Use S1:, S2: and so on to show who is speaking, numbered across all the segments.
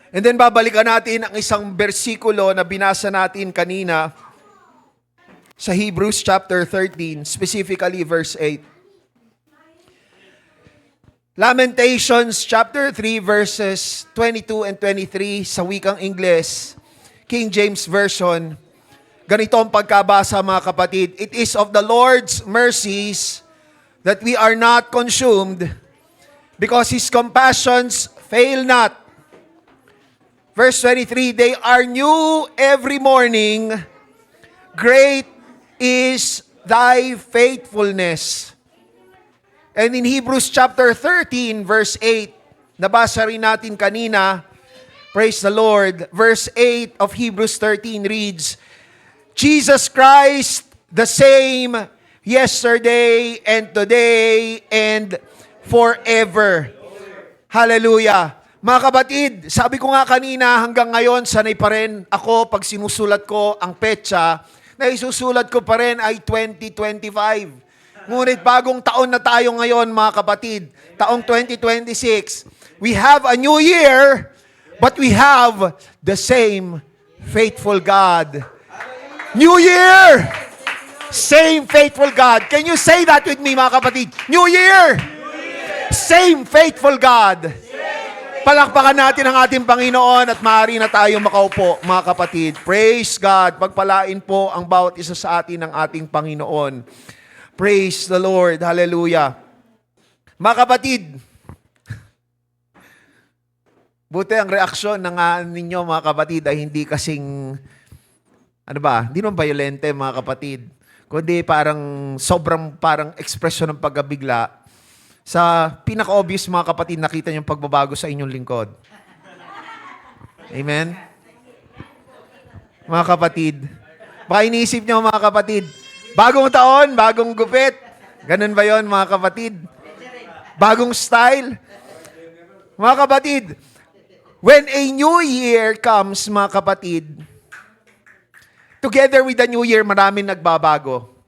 S1: And then babalikan natin ang isang bersikulo na binasa natin kanina sa Hebrews chapter 13, specifically verse 8. Lamentations chapter 3 verses 22 and 23 sa wikang Ingles, King James Version. Ganito ang pagkabasa, mga kapatid. It is of the Lord's mercies that we are not consumed, because His compassions fail not. Verse 23, they are new every morning. Great is thy faithfulness. And in Hebrews chapter 13, verse 8, nabasa rin natin kanina, praise the Lord, verse 8 of Hebrews 13 reads, Jesus Christ the same yesterday and today and forever. Hallelujah. Mga kapatid, sabi ko nga kanina, hanggang ngayon, sanay pa rin ako pag sinusulat ko ang petsa, na isusulat ko pa rin ay 2025. Ngunit bagong taon na tayo ngayon, mga kapatid, taong 2026. We have a new year, but we have the same faithful God. New year! Same faithful God. Can you say that with me, mga kapatid? New year! Same faithful God. Palakpakan natin ang ating Panginoon at maaari na tayo makaupo, mga kapatid. Praise God. Pagpalain po ang bawat isa sa atin ng ating Panginoon. Praise the Lord. Hallelujah. Mga kapatid, buti ang reaksyon ng ninyo, mga kapatid, ay hindi kasing, hindi naman violente, mga kapatid. Kundi parang sobrang ekspresyon ng pagkabigla. Sa pinaka-obvious, mga kapatid, nakita niyo yung pagbabago sa inyong lingkod. Amen? Mga kapatid, baka iniisip niyo, mga kapatid, bagong taon, bagong gupit. Ganun ba yon, mga kapatid? Bagong style. Mga kapatid, when a new year comes, mga kapatid, together with the new year, maraming nagbabago.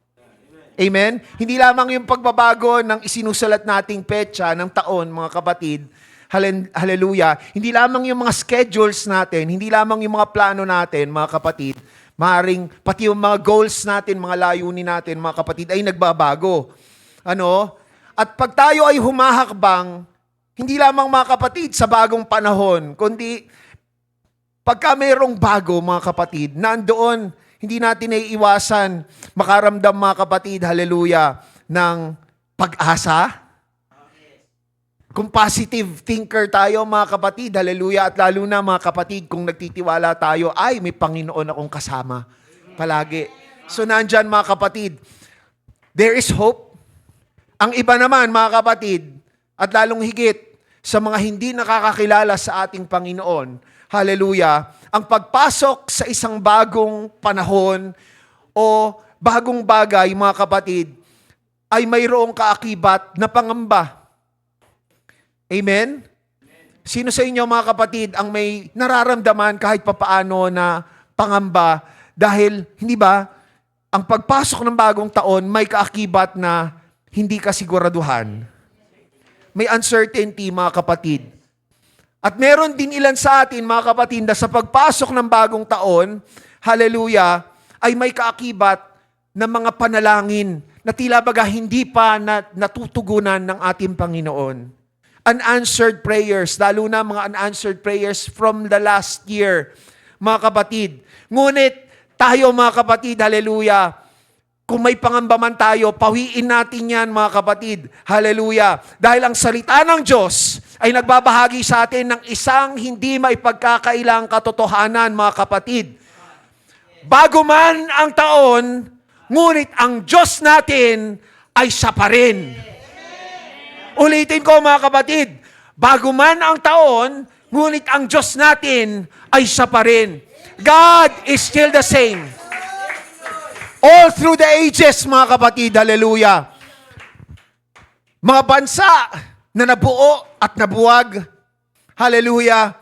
S1: Amen? Hindi lamang yung pagbabago ng isinusulat nating petsa ng taon, mga kapatid. Hallelujah. Hindi lamang yung mga schedules natin, hindi lamang yung mga plano natin, mga kapatid. Maaring pati yung mga goals natin, mga layunin natin, mga kapatid, ay nagbabago. At pag tayo ay humahakbang, hindi lamang, mga kapatid, sa bagong panahon, kundi pagka mayroong bago, mga kapatid, nandoon, hindi natin naiiwasan makaramdam, mga kapatid, hallelujah, ng pag-asa. Kung positive thinker tayo, mga kapatid, hallelujah, at lalo na, mga kapatid, kung nagtitiwala tayo, ay, may Panginoon akong kasama palagi. So, nandyan, mga kapatid, there is hope. Ang iba naman, mga kapatid, at lalong higit sa mga hindi nakakakilala sa ating Panginoon, hallelujah, ang pagpasok sa isang bagong panahon o bagong bagay, mga kapatid, ay mayroong kaakibat na pangamba. Amen? Sino sa inyo, mga kapatid, ang may nararamdaman kahit papaano na pangamba dahil, hindi ba, ang pagpasok ng bagong taon may kaakibat na hindi kasiguraduhan. May uncertainty, mga kapatid. At meron din ilan sa atin, mga kapatid, na sa pagpasok ng bagong taon, hallelujah, ay may kaakibat ng mga panalangin na tila baga hindi pa natutugunan ng ating Panginoon. Unanswered prayers, lalo na mga unanswered prayers from the last year, mga kapatid. Ngunit tayo, mga kapatid, hallelujah, kung may pangamba man tayo, pawiin natin yan, mga kapatid. Hallelujah. Dahil ang salita ng Diyos ay nagbabahagi sa atin ng isang hindi maipagkakailang katotohanan, mga kapatid. Bago man ang taon, ngunit ang Diyos natin ay siya pa rin. Ulitin ko, mga kapatid. Bago man ang taon, ngunit ang Diyos natin ay siya pa rin. God is still the same. All through the ages, mga kapatid, hallelujah. Mga bansa na nabuo at nabuwag, hallelujah.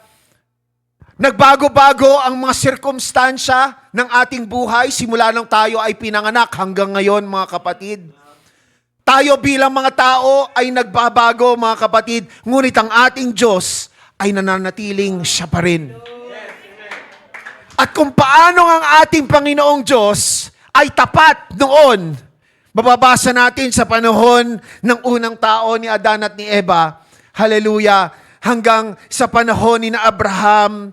S1: Nagbago-bago ang mga sirkumstansya ng ating buhay simula nang tayo ay pinanganak hanggang ngayon, mga kapatid. Tayo bilang mga tao ay nagbabago, mga kapatid, ngunit ang ating Diyos ay nananatiling siya pa rin. At kung paano ang ating Panginoong Diyos ay tapat noon, mababasa natin sa panahon ng unang tao ni Adan at ni Eva, hallelujah, hanggang sa panahon ni na Abraham,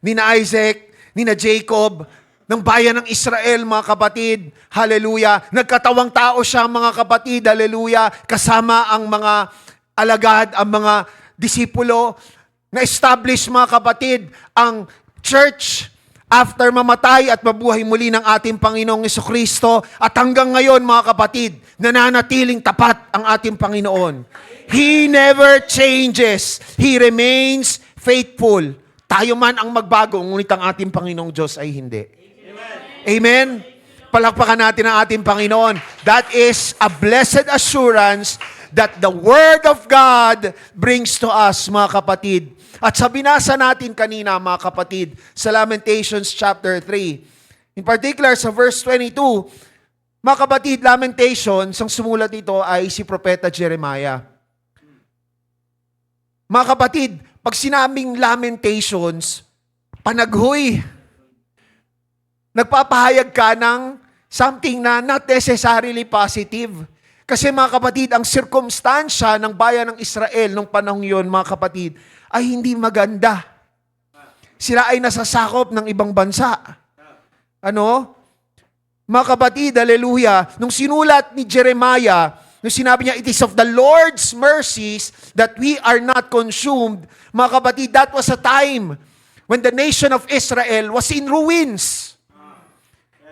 S1: ni na Isaac, ni na Jacob, ng bayan ng Israel, mga kapatid, hallelujah, nagkatawang tao siya, mga kapatid, hallelujah, kasama ang mga alagad, ang mga disipulo, na-establish, mga kapatid, ang church after mamatay at mabuhay muli ng ating Panginoong Jesucristo. At hanggang ngayon, mga kapatid, nananatiling tapat ang ating Panginoon. He never changes. He remains faithful. Tayo man ang magbago, ngunit ang ating Panginoong Diyos ay hindi. Amen? Palakpakan natin ang ating Panginoon. That is a blessed assurance that the Word of God brings to us, mga kapatid. At sa binasa natin kanina, mga kapatid, sa Lamentations chapter 3, in particular sa verse 22, mga kapatid, Lamentations, ang sumulat ito ay si Propeta Jeremiah. Mga kapatid, pag sinabing Lamentations, panaghoy, nagpapahayag ka ng something na not necessarily positive. Kasi mga kapatid, ang sirkumstansya ng bayan ng Israel nung panahon yon, mga kapatid, ay hindi maganda. Sila ay nasasakop ng ibang bansa. Ano? Mga kapatid, hallelujah, nung sinulat ni Jeremiah, nung sinabi niya, it is of the Lord's mercies that we are not consumed. Mga kapatid, that was a time when the nation of Israel was in ruins.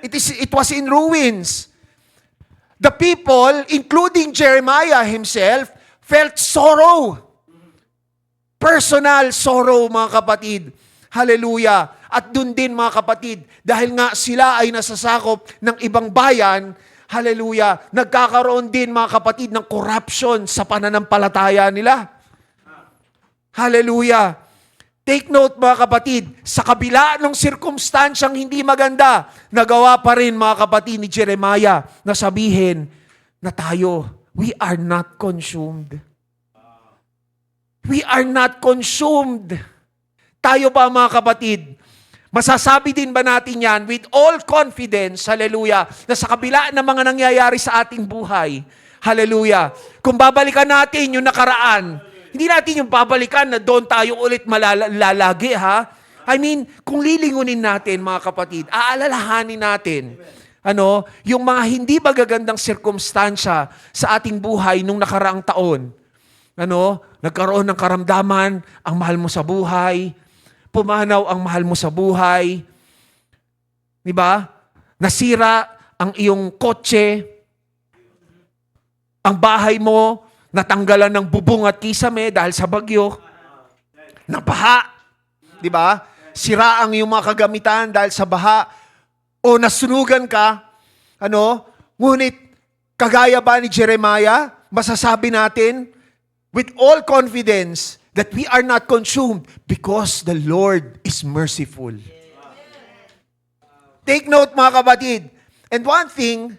S1: It was in ruins. The people, including Jeremiah himself, felt sorrow. Personal sorrow, mga kapatid. Hallelujah. At dun din, mga kapatid, dahil nga sila ay nasasakop ng ibang bayan, hallelujah, nagkakaroon din, mga kapatid, ng corruption sa pananampalataya nila. Hallelujah. Take note, mga kapatid, sa kabila ng sirkumstansyang hindi maganda, nagawa pa rin, mga kapatid, ni Jeremiah na sabihin na tayo, we are not consumed. We are not consumed. Tayo ba, mga kapatid, masasabi din ba natin yan with all confidence, hallelujah, na sa kabila ng mga nangyayari sa ating buhay, hallelujah, kung babalikan natin yung nakaraan, hindi natin yung babalikan na doon tayo ulit malalagi, ha? I mean, kung lilingunin natin, mga kapatid, aalalahanin natin, yung mga hindi magagandang sirkumstansya sa ating buhay nung nakaraang taon. Nagkaroon ng karamdaman, ang mahal mo sa buhay, pumanaw ang mahal mo sa buhay, di ba? Nasira ang iyong kotse, ang bahay mo, natanggalan ng bubong at kisame dahil sa bagyo, nabaha, di ba? Sira ang iyong mga kagamitan dahil sa baha, o nasunugan ka, ngunit kagaya ba ni Jeremiah, masasabi natin, with all confidence, that we are not consumed because the Lord is merciful. Take note, mga kapatid. And one thing,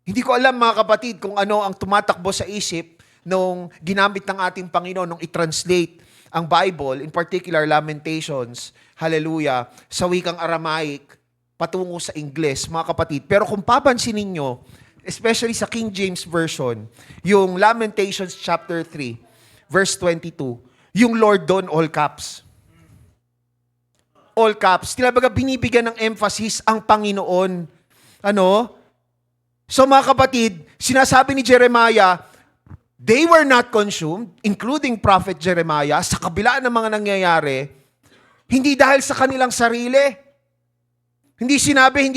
S1: hindi ko alam, mga kapatid, kung ano ang tumatakbo sa isip nung ginamit ng ating Panginoon nung i-translate ang Bible, in particular Lamentations, hallelujah, sa wikang Aramaic, patungo sa Ingles, mga kapatid. Pero kung papansinin ninyo, especially sa King James Version, yung Lamentations chapter 3, verse 22, yung Lord doon, all caps. All caps. Talaga binibigyan ng emphasis ang Panginoon. So mga kapatid, sinasabi ni Jeremiah, they were not consumed, including Prophet Jeremiah, sa kabila ng mga nangyayari, hindi dahil sa kanilang sarili. Hindi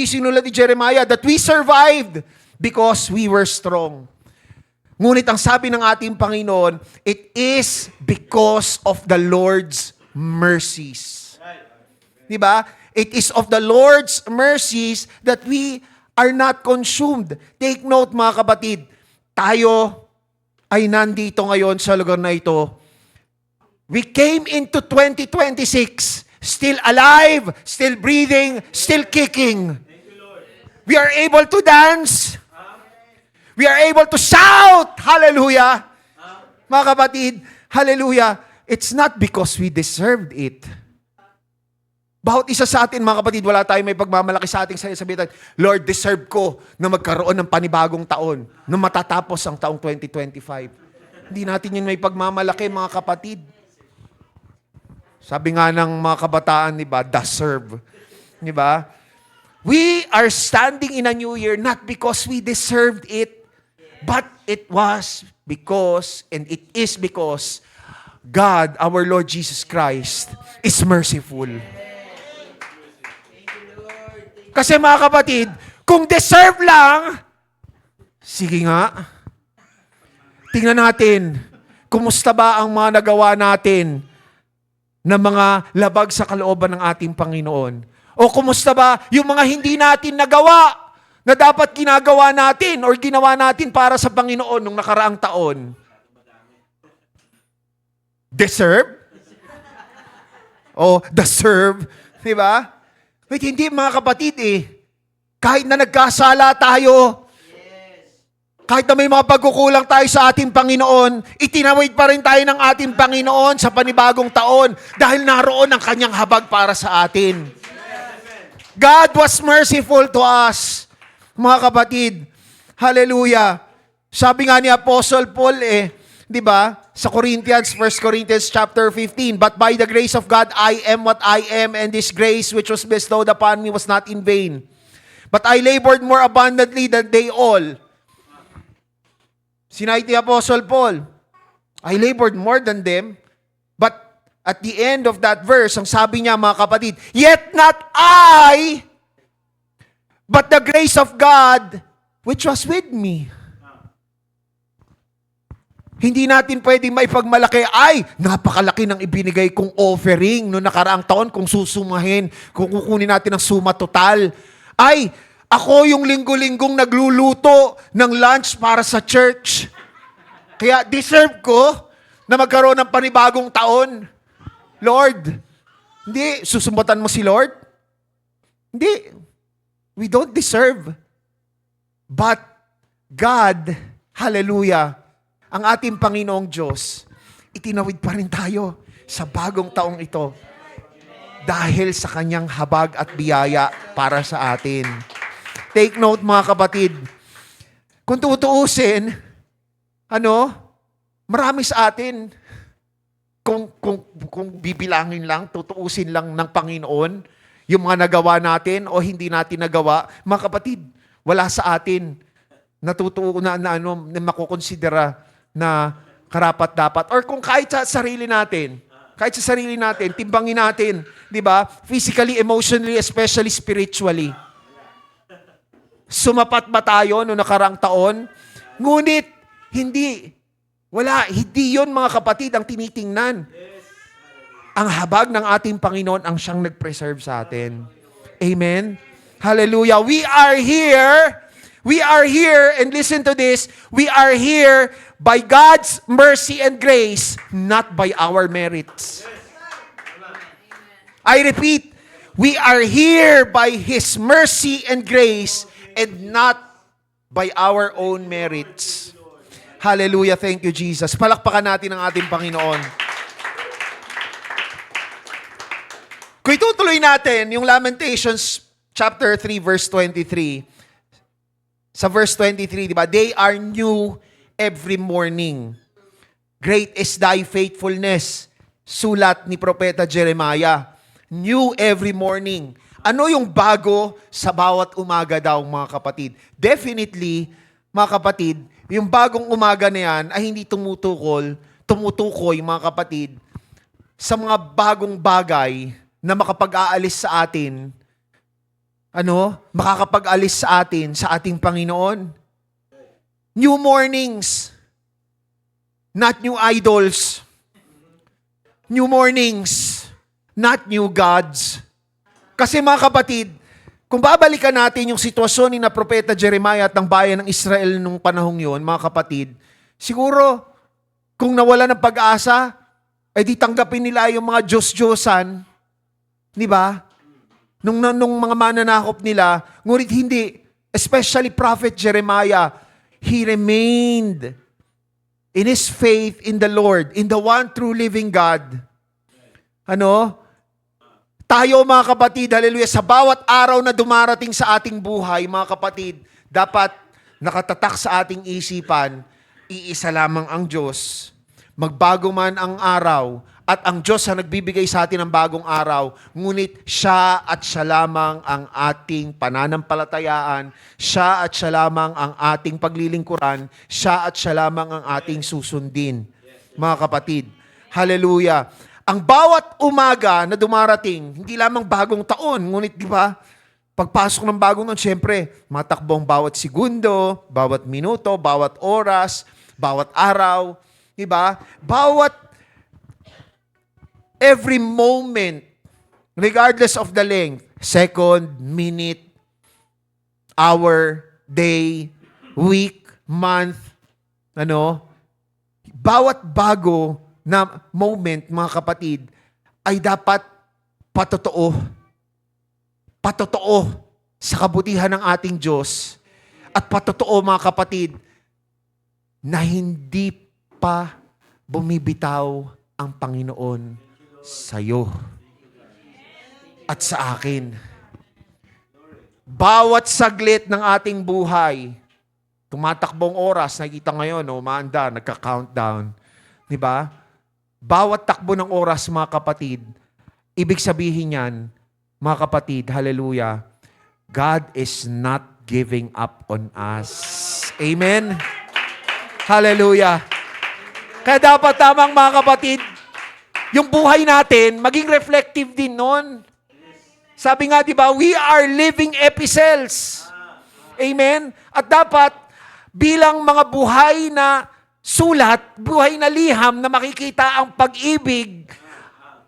S1: sinulat ni Jeremiah that we survived because we were strong. Ngunit ang sabi ng ating Panginoon, it is because of the Lord's mercies. Diba? It is of the Lord's mercies that we are not consumed. Take note, mga kapatid, tayo ay nandito ngayon sa lugar na ito. We came into 2026 still alive, still breathing, still kicking. We are able to dance. We are able to shout. Hallelujah. Mga kapatid, hallelujah. It's not because we deserved it. Bawat isa sa atin, mga kapatid, wala tayong may pagmamalaki sa ating sabihin, Lord, deserve ko na magkaroon ng panibagong taon na matatapos ang taong 2025. Hindi natin yun may pagmamalaki, mga kapatid. Sabi nga ng mga kabataan, di ba, deserve. Di ba? We are standing in a new year not because we deserved it, but it was because, and it is because, God, our Lord Jesus Christ, is merciful. Kasi mga kapatid, kung deserve lang, sige nga, tingnan natin, kumusta ba ang mga nagawa natin na mga labag sa kalooban ng ating Panginoon? O kumusta ba yung mga hindi natin nagawa na dapat ginagawa natin or ginawa natin para sa Panginoon nung nakaraang taon? Deserve? O deserve? Diba? Wait, hindi mga kapatid Kahit na nagkasala tayo, kahit na may mga pagkukulang tayo sa ating Panginoon, itinawid pa rin tayo ng ating Panginoon sa panibagong taon dahil naroon ang kanyang habag para sa atin. God was merciful to us, mga kapatid. Hallelujah. Sabi nga ni Apostle Paul di ba? Sa Corinthians, 1 Corinthians chapter 15, but by the grace of God, I am what I am, and this grace which was bestowed upon me was not in vain. But I labored more abundantly than they all. Sinabi ni Apostle Paul, I labored more than them, but at the end of that verse, ang sabi niya, mga kapatid, yet not I, but the grace of God which was with me. Hindi natin pwedeng maipagmalaki, ay, napakalaki ng ibinigay kong offering noong nakaraang taon kung susumahin, kung kukunin natin ang suma total. Ay, ako yung linggo-linggong nagluluto ng lunch para sa church. Kaya deserve ko na magkaroon ng panibagong taon. Lord, hindi, susumbatan mo si Lord? Hindi. We don't deserve. But God, hallelujah, ang ating Panginoong Diyos, itinawid pa rin tayo sa bagong taong ito dahil sa kanyang habag at biyaya para sa atin. Take note, mga kapatid, kung tutuusin, marami sa atin, kung bibilangin lang, tutuusin lang ng Panginoon, yung mga nagawa natin o hindi natin nagawa, mga kapatid, wala sa atin na makukonsidera na karapat-dapat. Or kung kahit sa sarili natin, timbangin natin, di ba? Physically, emotionally, especially spiritually. Sumapat ba tayo noong nakaraang taon? Ngunit, hindi yun mga kapatid ang tinitingnan. Ang habag ng ating Panginoon ang siyang nag-preserve sa atin. Amen? Hallelujah. We are here, and listen to this, we are here by God's mercy and grace, not by our merits. I repeat, we are here by His mercy and grace, and not by our own merits. Hallelujah, thank you, Jesus. Palakpakan natin ang ating Panginoon. Kung itutuloy natin yung Lamentations chapter 3, verse 23, sa verse 23, di ba? They are new every morning. Great is thy faithfulness. Sulat ni Propeta Jeremiah. New every morning. Ano yung bago sa bawat umaga daw, mga kapatid? Definitely, mga kapatid, yung bagong umaga na yan ay hindi tumutukoy, mga kapatid, sa mga bagong bagay na makapag-aalis sa atin, makakapag-alis sa atin, sa ating Panginoon. New mornings, not new idols. New mornings, not new gods. Kasi mga kapatid, kung babalikan natin yung sitwasyon ni na Propeta Jeremiah at ng bayan ng Israel nung panahong yun, mga kapatid, siguro, kung nawala ng pag-asa, di tanggapin nila yung mga Diyos-Diyosan, di ba? Nung mga mananakop nila, ngunit hindi, especially Prophet Jeremiah, he remained in his faith in the Lord, in the one true living God. Ano? Tayo mga kapatid, hallelujah, sa bawat araw na dumarating sa ating buhay, mga kapatid, dapat nakatatak sa ating isipan, iisa lamang ang Diyos. Magbago man ang araw, at ang Diyos ang nagbibigay sa atin ng bagong araw, ngunit siya at siya lamang ang ating pananampalatayaan, siya at siya lamang ang ating paglilingkuran, siya at siya lamang ang ating susundin. Mga kapatid, hallelujah. Ang bawat umaga na dumarating, hindi lamang bagong taon, ngunit di ba, pagpasok ng bagong taon, syempre, matakbong bawat segundo, bawat minuto, bawat oras, bawat araw, di ba? Every moment, regardless of the length, second, minute, hour, day, week, month, bawat bago na moment, mga kapatid, ay dapat patotoo. Patotoo sa kabutihan ng ating Diyos. At patotoo, mga kapatid, na hindi pa bumibitaw ang Panginoon sa'yo at sa akin. Bawat saglit ng ating buhay, tumatakbong oras, nakikita ngayon, umaanda, nagka-countdown. Di ba? Bawat takbo ng oras, mga kapatid, ibig sabihin yan, mga kapatid, hallelujah, God is not giving up on us. Amen? Hallelujah. Kaya dapat tamang, mga kapatid, yung buhay natin, maging reflective din nun. Sabi nga, di ba, we are living epistles. Amen? At dapat, bilang mga buhay na sulat, buhay na liham na makikita ang pag-ibig,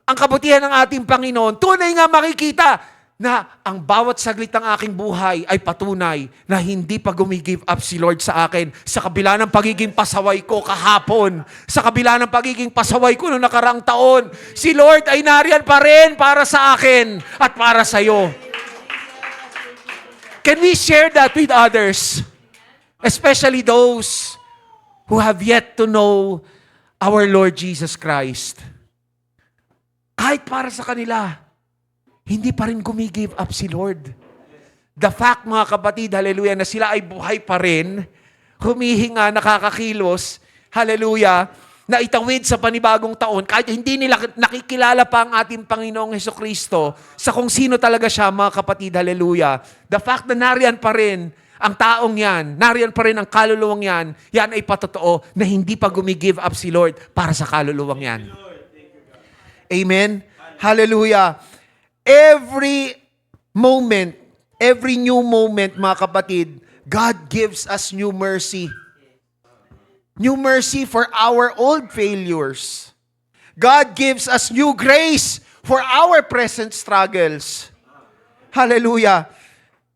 S1: ang kabutihan ng ating Panginoon, tunay nga makikita na ang bawat saglit ng aking buhay ay patunay na hindi pa gumigive up si Lord sa akin sa kabila ng pagiging pasaway ko kahapon, sa kabila ng pagiging pasaway ko noong nakaraang taon. Si Lord ay nariyan pa rin para sa akin at para sa iyo. Can we share that with others? Especially those who have yet to know our Lord Jesus Christ. Kahit para sa kanila, hindi pa rin gumigive up si Lord. The fact, mga kapatid, hallelujah, na sila ay buhay pa rin, humihinga, nakakakilos, hallelujah, na itawid sa panibagong taon, kahit hindi nila nakikilala pa ang ating Panginoong Hesukristo sa kung sino talaga siya, mga kapatid, hallelujah. The fact na nariyan pa rin ang taong yan, nariyan pa rin ang kaluluwang yan, yan ay patotoo na hindi pa gumigive up si Lord para sa kaluluwang yan. Amen? Hallelujah. Every moment, every new moment, mga kapatid, God gives us new mercy. New mercy for our old failures. God gives us new grace for our present struggles. Hallelujah.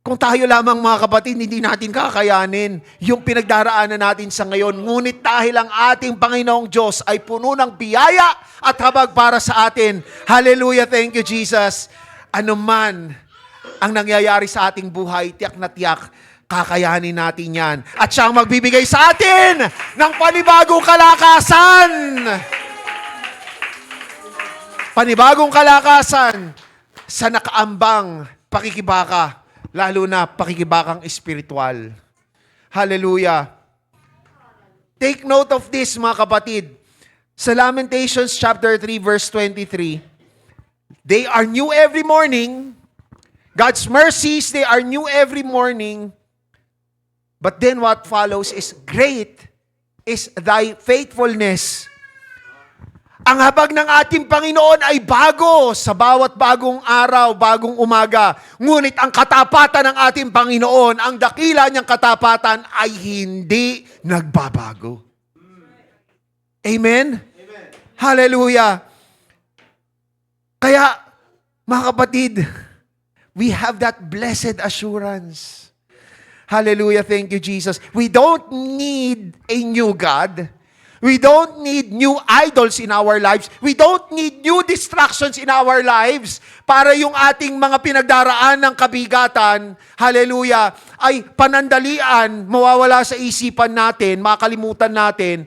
S1: Kung tayo lamang, mga kapatid, hindi natin kakayanin yung pinagdaraanan natin sa ngayon. Ngunit dahil ang ating Panginoong Diyos ay puno ng biyaya at habag para sa atin. Hallelujah, thank you, Jesus. Ano man ang nangyayari sa ating buhay, tiyak na tiyak, kakayanin natin yan. At siya ang magbibigay sa atin ng panibagong kalakasan. Panibagong kalakasan sa nakaambang pakikibaka. Lalo na pakikibakang espiritual. Hallelujah. Take note of this, mga kapatid. Sa Lamentations chapter 3 verse 23, they are new every morning. God's mercies, they are new every morning. But then what follows is, great is thy faithfulness. Ang habag ng ating Panginoon ay bago sa bawat bagong araw, bagong umaga. Ngunit ang katapatan ng ating Panginoon, ang dakila niyang katapatan ay hindi nagbabago. Amen? Amen. Hallelujah. Kaya, mga kapatid, we have that blessed assurance. Hallelujah. Thank you, Jesus. We don't need a new God. We don't need new idols in our lives. We don't need new distractions in our lives para yung ating mga pinagdaraan ng kabigatan, hallelujah, ay panandalian, mawawala sa isipan natin, makalimutan natin.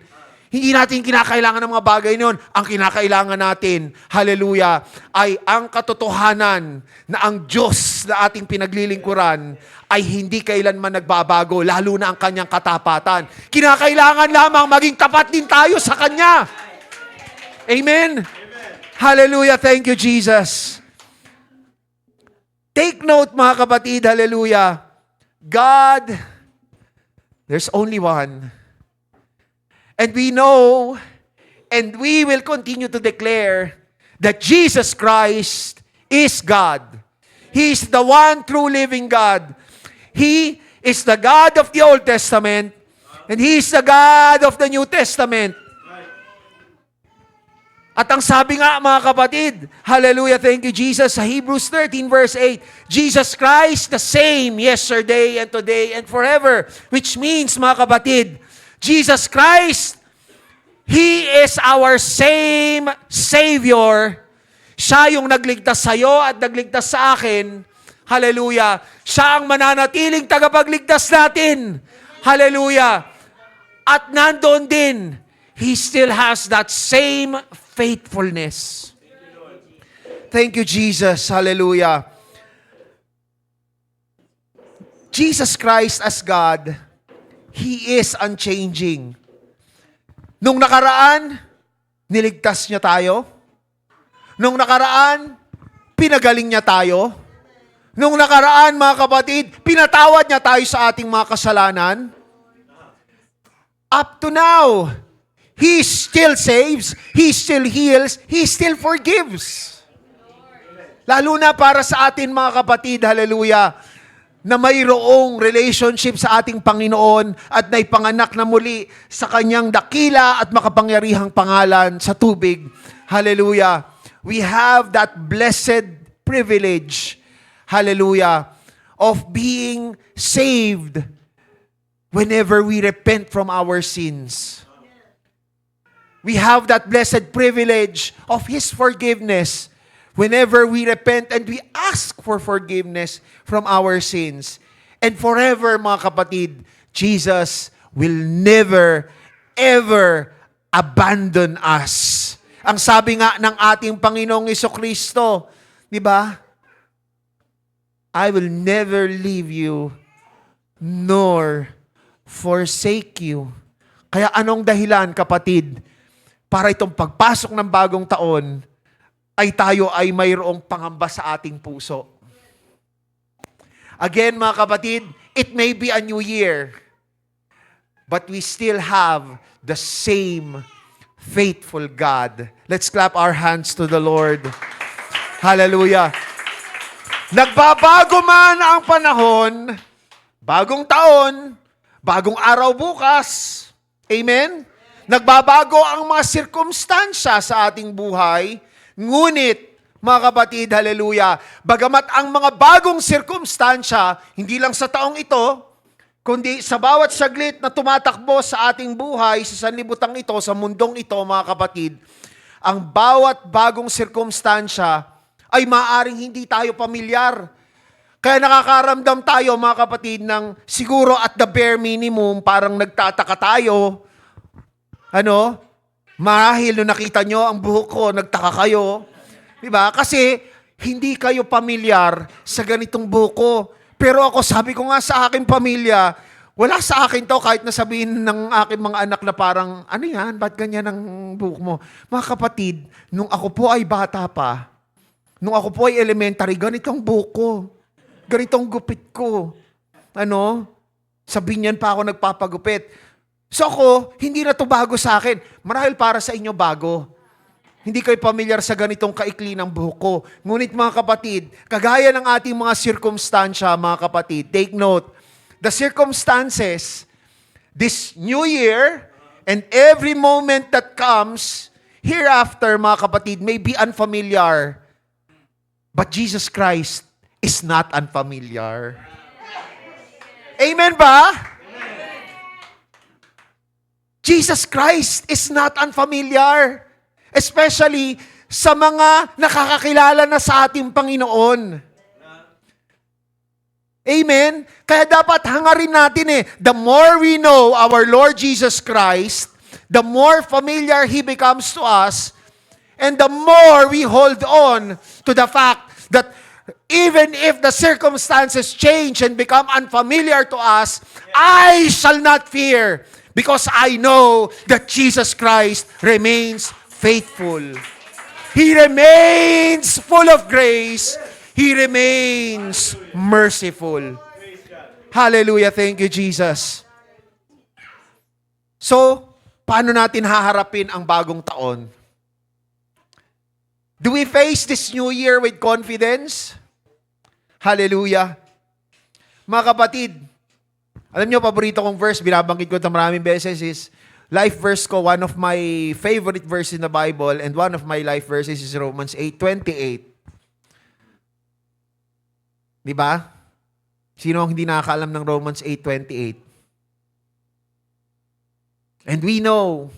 S1: Hindi natin kinakailangan ng mga bagay nun. Ang kinakailangan natin, hallelujah, ay ang katotohanan na ang Diyos na ating pinaglilingkuran ay hindi kailanman nagbabago, lalo na ang kanyang katapatan. Kinakailangan lamang maging tapat din tayo sa Kanya. Amen? Hallelujah. Thank you, Jesus. Take note, mga kapatid, hallelujah. God, there's only one. And we know, and we will continue to declare that Jesus Christ is God. He is the one true living God. He is the God of the Old Testament, and He is the God of the New Testament. At ang sabi nga, mga kapatid, hallelujah, thank you, Jesus, sa Hebrews 13 verse 8, Jesus Christ, the same yesterday and today and forever. Which means, mga kapatid, Jesus Christ, He is our same Savior. Siya yung nagligtas sa iyo at nagligtas sa akin. Hallelujah. Siya ang mananatiling tagapagligtas natin. Hallelujah. At nandoon din, He still has that same faithfulness. Thank you, Jesus. Hallelujah. Jesus Christ as God, He is unchanging. Nung nakaraan, niligtas niya tayo. Nung nakaraan, pinagaling niya tayo. Nung nakaraan, mga kapatid, pinatawad niya tayo sa ating mga kasalanan. Up to now, He still saves, He still heals, He still forgives. Lalo na para sa atin, mga kapatid, hallelujah, na mayroong relationship sa ating Panginoon at naipanganak na muli sa Kanyang dakila at makapangyarihang pangalan sa tubig. Hallelujah. We have that blessed privilege, hallelujah, of being saved whenever we repent from our sins. We have that blessed privilege of His forgiveness whenever we repent and we ask for forgiveness from our sins. And forever, mga kapatid, Jesus will never, ever abandon us. Ang sabi nga ng ating Panginoong Jesucristo, di ba? I will never leave you nor forsake you. Kaya anong dahilan, kapatid, para itong pagpasok ng bagong taon, ay tayo ay mayroong pangamba sa ating puso. Again, mga kapatid, it may be a new year, but we still have the same faithful God. Let's clap our hands to the Lord. Hallelujah. Nagbabago man ang panahon, bagong taon, bagong araw bukas. Amen? Nagbabago ang mga sirkumstansya sa ating buhay. Ngunit, mga kapatid, hallelujah, bagamat ang mga bagong sirkumstansya, hindi lang sa taong ito, kundi sa bawat saglit na tumatakbo sa ating buhay, sa sanlibutan ito, sa mundong ito, mga kapatid, ang bawat bagong sirkumstansya ay maaaring hindi tayo pamilyar. Kaya nakakaramdam tayo, mga kapatid, ng siguro at the bare minimum, parang nagtataka tayo. Marahil nung nakita nyo ang buhok ko, nagtaka kayo. Diba? Kasi hindi kayo pamilyar sa ganitong buhok ko. Pero ako, sabi ko nga sa aking pamilya, wala sa akin to kahit nasabihin ng aking mga anak na parang, ano yan? Ba't ganyan ang buhok mo? Mga kapatid, nung ako po ay bata pa, nung ako po ay elementary, ganitong buhok ko. Ganitong gupit ko. Sa binyan pa ako nagpapagupit. So ako, hindi na to bago sa akin. Marahil para sa inyo bago. Hindi kayo pamilyar sa ganitong kaikli ng buhok ko. Ngunit mga kapatid, kagaya ng ating mga sirkumstansya, mga kapatid, take note, the circumstances, this new year, and every moment that comes hereafter, mga kapatid, may be unfamiliar. But Jesus Christ is not unfamiliar. Amen ba? Jesus Christ is not unfamiliar. Especially sa mga nakakakilala na sa ating Panginoon. Amen? Kaya dapat hangarin natin the more we know our Lord Jesus Christ, the more familiar He becomes to us, and the more we hold on to the fact that even if the circumstances change and become unfamiliar to us, I shall not fear because I know that Jesus Christ remains faithful. He remains full of grace. He remains merciful. Hallelujah. Thank you, Jesus. So, paano natin haharapin ang bagong taon? Do we face this new year with confidence? Hallelujah. Mga kapatid, alam niyo, paborito kong verse, binabanggit ko ito maraming beses, is life verse ko, one of my favorite verse in the Bible, and one of my life verses is Romans 8:28. Di ba? Sino ang hindi nakakaalam ng Romans 8:28? And we know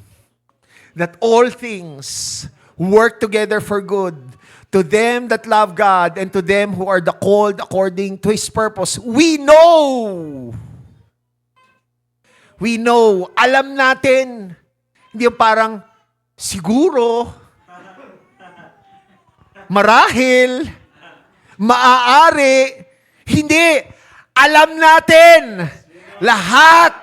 S1: that all things work together for good to them that love God and to them who are the called according to His purpose. We know, alam natin, hindi yung parang siguro, marahil, maaari, hindi. Alam natin lahat,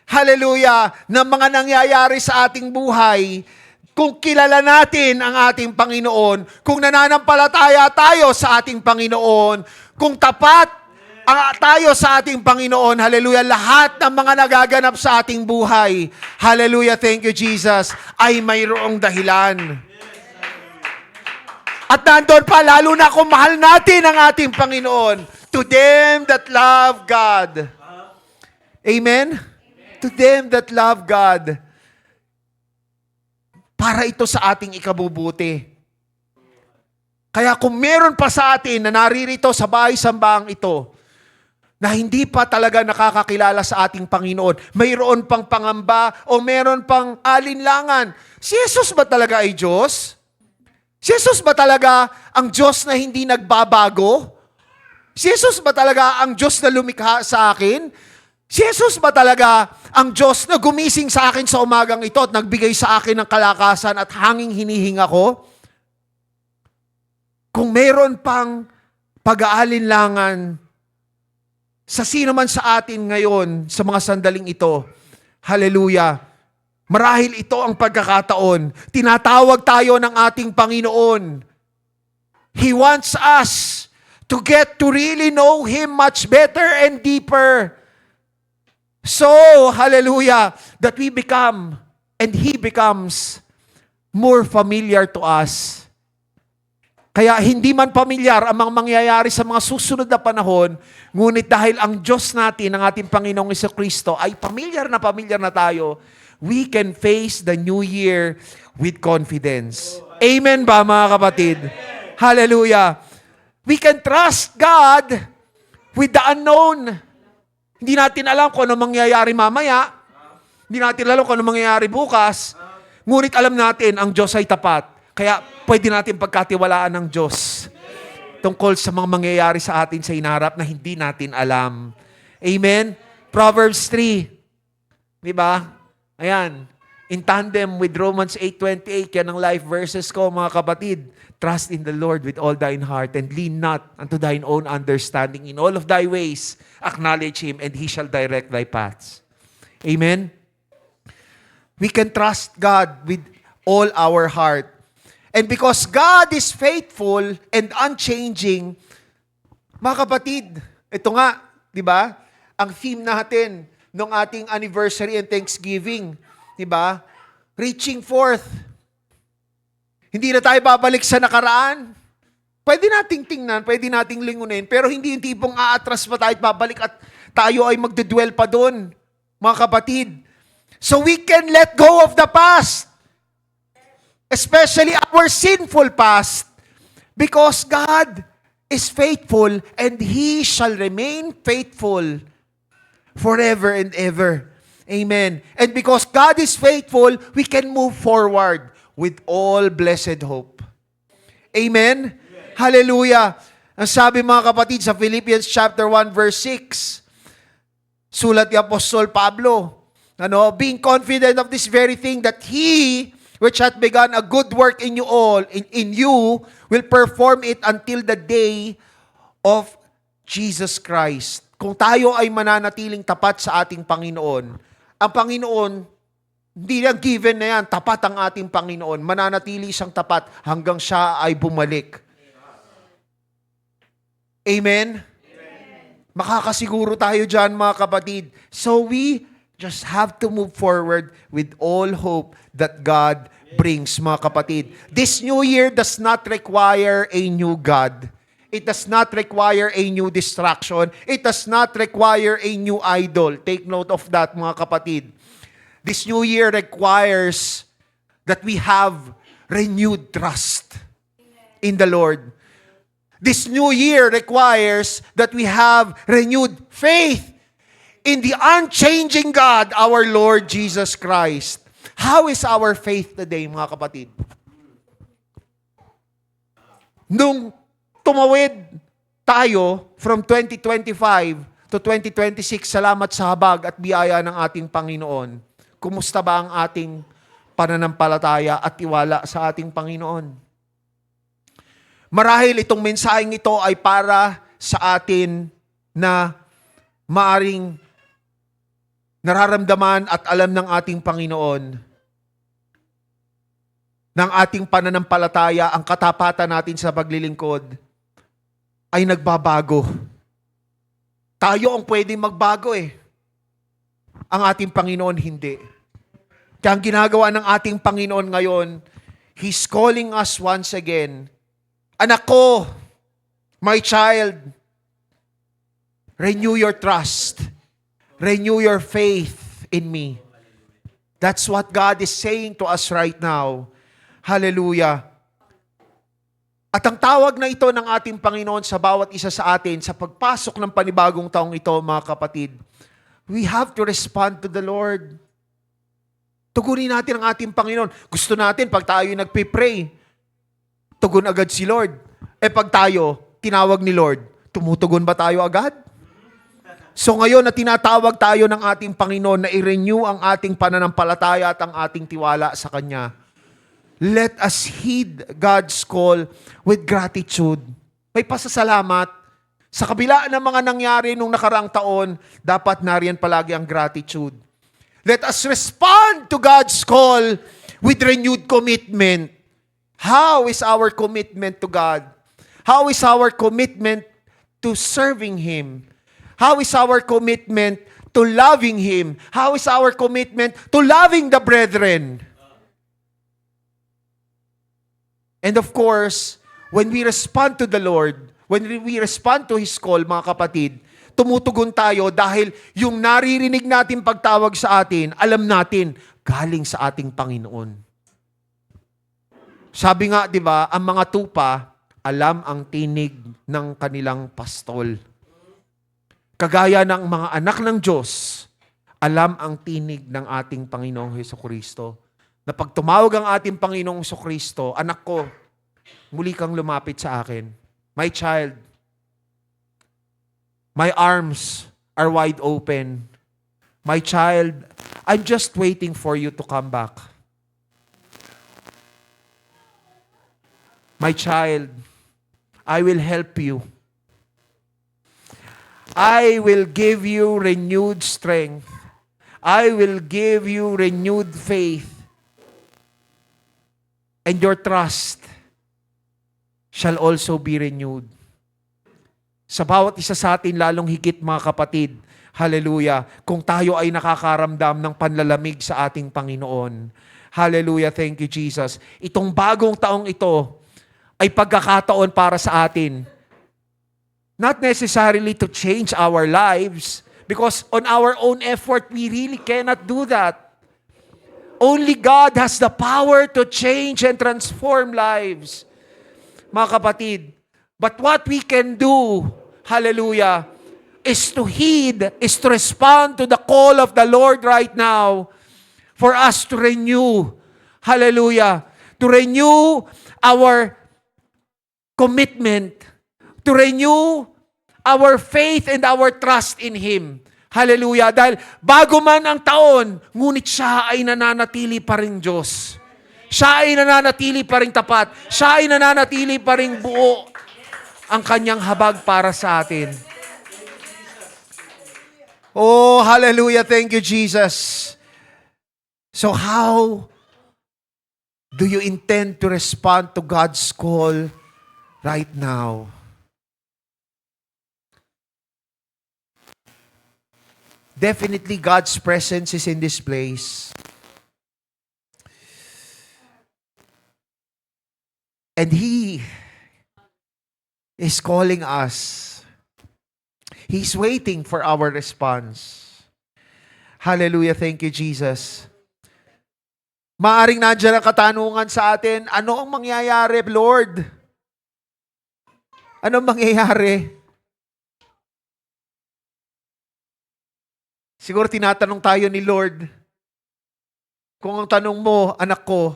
S1: hallelujah, ng mga nangyayari sa ating buhay. Kung kilala natin ang ating Panginoon, kung nananampalataya tayo sa ating Panginoon, kung tapat tayo sa ating Panginoon, hallelujah, lahat ng mga nagaganap sa ating buhay, hallelujah, thank you Jesus, ay mayroong dahilan. At nandun pa, lalo na kung mahal natin ang ating Panginoon, to them that love God. Amen? To them that love God. Para ito sa ating ikabubuti. Kaya kung meron pa sa atin na naririto sa bahay-sambaang ito, na hindi pa talaga nakakakilala sa ating Panginoon, mayroon pang pangamba o meron pang alinlangan, si Jesus ba talaga ay Diyos? Si Jesus ba talaga ang Diyos na hindi nagbabago? Si Jesus ba talaga ang Diyos na lumikha sa akin? Si Jesus ba talaga ang Diyos na gumising sa akin sa umagang ito at nagbigay sa akin ng kalakasan at hanging hinihinga ko? Kung meron pang pag-aalinlangan sa sino man sa atin ngayon sa mga sandaling ito, hallelujah, marahil ito ang pagkakataon. Tinatawag tayo ng ating Panginoon. He wants us to get to really know Him much better and deeper. So, hallelujah, that we become and He becomes more familiar to us. Kaya hindi man pamilyar ang mga mangyayari sa mga susunod na panahon, ngunit dahil ang Diyos natin, ang ating Panginoong Jesucristo, ay pamilyar na tayo, we can face the new year with confidence. Amen ba, mga kapatid? Hallelujah. We can trust God with the unknown. Hindi natin alam kung ano mangyayari mamaya. Hindi natin alam kung ano mangyayari bukas. Ngunit alam natin, ang Diyos ay tapat. Kaya pwede natin pagkatiwalaan ng Diyos tungkol sa mga mangyayari sa atin sa hinaharap na hindi natin alam. Amen? Proverbs 3. Diba? Ayan. In tandem with Romans 8:28, yan ang life verses ko, mga kapatid. Trust in the Lord with all thine heart and lean not unto thine own understanding. In all of thy ways, acknowledge Him and He shall direct thy paths. Amen? We can trust God with all our heart. And because God is faithful and unchanging, mga kapatid, ito nga, di ba? Ang theme natin ng ating anniversary and Thanksgiving, di ba? Reaching forth. Hindi na tayo babalik sa nakaraan. Pwede nating tingnan, pwede nating lingunin, pero hindi yung tipong aatras pa tayo at babalik at tayo ay magdudwell pa doon, mga kapatid. So we can let go of the past. Especially our sinful past, because God is faithful and He shall remain faithful forever and ever. Amen. And because God is faithful, we can move forward with all blessed hope. Amen? Hallelujah. Ang sabi, mga kapatid, sa Philippians chapter 1 verse 6, sulat ni Apostol Pablo, Being confident of this very thing, that He which hath begun a good work in you all, in you, will perform it until the day of Jesus Christ. Kung tayo ay mananatiling tapat sa ating Panginoon, ang Panginoon, hindi lang given na yan, tapat ang ating Panginoon, mananatili siyang tapat hanggang siya ay bumalik. Amen? Makakasiguro tayo dyan, mga kapatid. So we just have to move forward with all hope that God brings, mga kapatid. This new year does not require a new God. It does not require a new distraction. It does not require a new idol. Take note of that, mga kapatid. This new year requires that we have renewed trust in the Lord. This new year requires that we have renewed faith in the unchanging God, our Lord Jesus Christ. How is our faith today, mga kapatid? Nung tumawid tayo from 2025 to 2026, salamat sa habag at biyaya ng ating Panginoon. Kumusta ba ang ating pananampalataya at tiwala sa ating Panginoon? Marahil itong mensaheng ito ay para sa atin na maaring nararamdaman at alam ng ating Panginoon ng ating pananampalataya, ang katapatan natin sa paglilingkod ay nagbabago. Tayo ang pwedeng magbago eh. Ang ating Panginoon hindi. Kaya ang ginagawa ng ating Panginoon ngayon, He's calling us once again. Anak ko, my child, renew your trust. Renew your faith in me. That's what God is saying to us right now. Hallelujah. At ang tawag na ito ng ating Panginoon sa bawat isa sa atin sa pagpasok ng panibagong taong ito, mga kapatid, we have to respond to the Lord. Tugunin natin ang ating Panginoon. Gusto natin pag tayo nagpipray, tugon agad si Lord. Pag tayo, tinawag ni Lord, tumutugon ba tayo agad? So ngayon na tinatawag tayo ng ating Panginoon na i-renew ang ating pananampalataya at ang ating tiwala sa Kanya, let us heed God's call with gratitude. May pasasalamat. Sa kabila ng mga nangyari nung nakaraang taon, dapat nariyan palagi ang gratitude. Let us respond to God's call with renewed commitment. How is our commitment to God? How is our commitment to serving Him? How is our commitment to loving Him? How is our commitment to loving the brethren? And of course, when we respond to the Lord, when we respond to His call, mga kapatid, tumutugon tayo dahil yung naririnig natin pagtawag sa atin, alam natin, galing sa ating Panginoon. Sabi nga, di ba, ang mga tupa, alam ang tinig ng kanilang pastol. Kagaya ng mga anak ng Diyos, alam ang tinig ng ating Panginoong Hesukristo. Na pag tumawag ang ating Panginoong Hesukristo, anak ko, muli kang lumapit sa akin. My child, my arms are wide open. My child, I'm just waiting for you to come back. My child, I will help you. I will give you renewed strength. I will give you renewed faith. And your trust shall also be renewed. Sa bawat isa sa atin, lalong higit, mga kapatid, hallelujah, kung tayo ay nakakaramdam ng panlalamig sa ating Panginoon. Hallelujah, thank you, Jesus. Itong bagong taong ito ay pagkakataon para sa atin. Not necessarily to change our lives, because on our own effort, we really cannot do that. Only God has the power to change and transform lives. Mga kapatid, but what we can do, hallelujah, is to heed, is to respond to the call of the Lord right now for us to renew, hallelujah, to renew our commitment, to renew our faith and our trust in Him. Hallelujah. Dahil bago man ang taon, ngunit siya ay nananatili pa rin Diyos. Siya ay nananatili pa rin tapat. Siya ay nananatili pa rin buo ang kanyang habag para sa atin. Oh, hallelujah. Thank you, Jesus. So how do you intend to respond to God's call right now? Definitely God's presence is in this place. And He is calling us. He's waiting for our response. Hallelujah. Thank you, Jesus. Maaring nandiyan ang katanungan sa atin, ano ang mangyayari, Lord? Ano ang mangyayari? Siguro tinatanong tayo ni Lord, kung ang tanong mo, anak ko,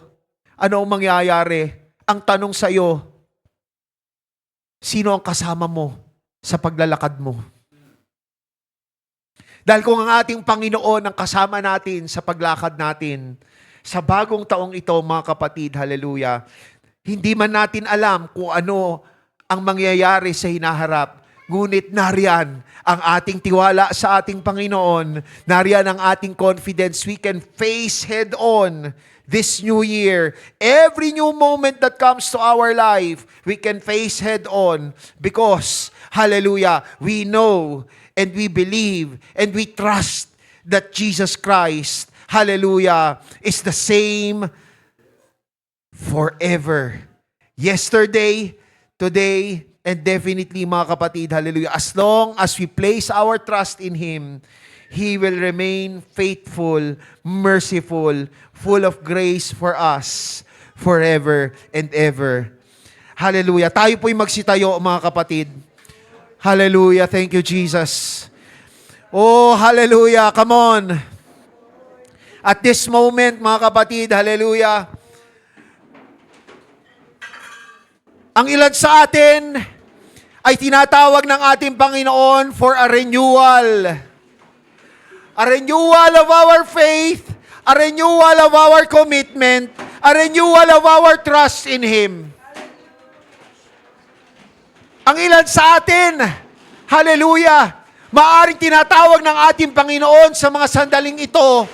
S1: ano ang mangyayari? Ang tanong sa iyo, sino ang kasama mo sa paglalakad mo? Dahil kung ang ating Panginoon ang kasama natin sa paglakad natin, sa bagong taong ito, mga kapatid, hallelujah, hindi man natin alam kung ano ang mangyayari sa hinaharap, ngunit nariyan ang ating tiwala sa ating Panginoon, nariyan ang ating confidence. We can face head on this new year. Every new moment that comes to our life, we can face head on because, hallelujah, we know and we believe and we trust that Jesus Christ, hallelujah, is the same forever. Yesterday, today, and definitely, mga kapatid, hallelujah, as long as we place our trust in Him, He will remain faithful, merciful, full of grace for us forever and ever. Hallelujah. Tayo po'y magsitayo, mga kapatid. Hallelujah. Thank you, Jesus. Oh, hallelujah. Come on. At this moment, mga kapatid, hallelujah, ang ilan sa atin ay tinatawag ng ating Panginoon for a renewal. A renewal of our faith, a renewal of our commitment, a renewal of our trust in Him. Ang ilan sa atin, hallelujah, maaring tinatawag ng ating Panginoon sa mga sandaling ito